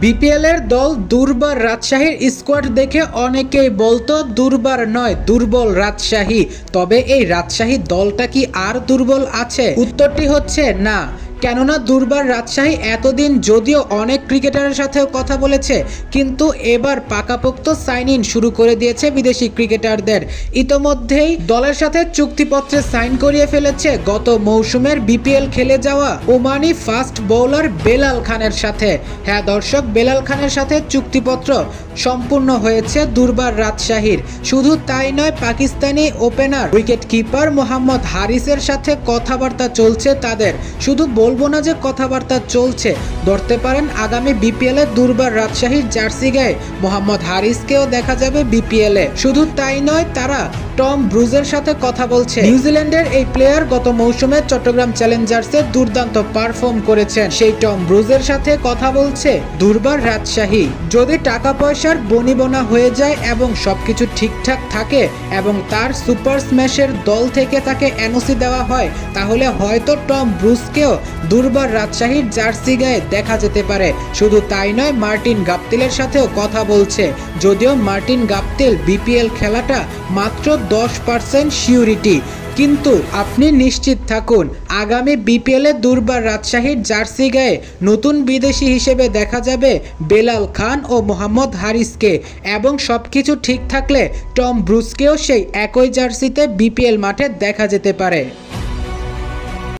বিপিএলের দল দুর্বার রাজশাহীর স্কোয়াড দেখে অনেকেই বলতো দুর্বার নয় দুর্বল রাজশাহী। তবে এই রাজশাহী দলটা কি আর দুর্বল আছে? উত্তরটি হচ্ছে না। কেননা দুর্বার রাজশাহী এতদিন যদিও অনেক ক্রিকেটারের সাথেও কথা বলেছে, কিন্তু এবার পাকাপোক্ত সাইন ইন শুরু করে দিয়েছে বিদেশি ক্রিকেটারদের। ইতোমধ্যেই দলের সাথে চুক্তিপত্রে সাইন করিয়ে ফেলেছে গত মৌসুমের বিপিএল খেলে যাওয়া ওমানি ফাস্ট বোলার বেলাল খানের সাথে। হ্যাঁ দর্শক, বেলাল খানের সাথে চুক্তিপত্র সম্পূর্ণ হয়েছে দুর্বার রাজশাহীর। শুধু তাই নয়, Pakistani opener wicket keeper Mohammad হারিসের সাথে কথাবার্তা চলছে তাদের। শুধু বলবো না যে কথাবার্তা চলছে, ধরতে পারেন আগামী বিপিএল এ দুর্বার রাজশাহীর জার্সি গায়ে মোহাম্মদ হারিসকেও দেখা যাবে বিপিএল এ। শুধু তাই নয়, তারা টম ব্রুজের সাথে কথা বলছে। নিউজিল্যান্ডের এই প্লেয়ার গত মৌসুমে চট্টগ্রাম চ্যালেঞ্জার্সে দুর্দান্ত পারফর্ম করেছেন। সেই টম ব্রুজের সাথে কথা বলছে দুর্বার রাজশাহী। যদি টাকা পয়সার বনিবনা হয়ে যায় এবং সবকিছু ঠিকঠাক থাকে এবং তার সুপার স্ম্যাশের দল থেকে তাকে এনওসি দেওয়া হয়, তাহলে হয়তো টম ব্রুজকেও দুর্বার রাজশাহীর জার্সি গায়ে দেখা যেতে পারে। শুধু তাই নয়, মার্টিন গাপতিলের সাথেও কথা বলছে। যদিও মার্টিন গাপতিল বিপিএল খেলাটা মাত্র 10% সিউরিটি, কিন্তু আপনি নিশ্চিত থাকুন আগামী বিপিএলে দুর্বার রাজশাহীর জার্সি গায়ে নতুন বিদেশি হিসেবে দেখা যাবে বেলাল খান ও মোহাম্মদ হারিসকে। এবং সবকিছু ঠিক থাকলে টম ব্রুজকেও সেই একই জার্সিতে বিপিএল মাঠে দেখা যেতে পারে।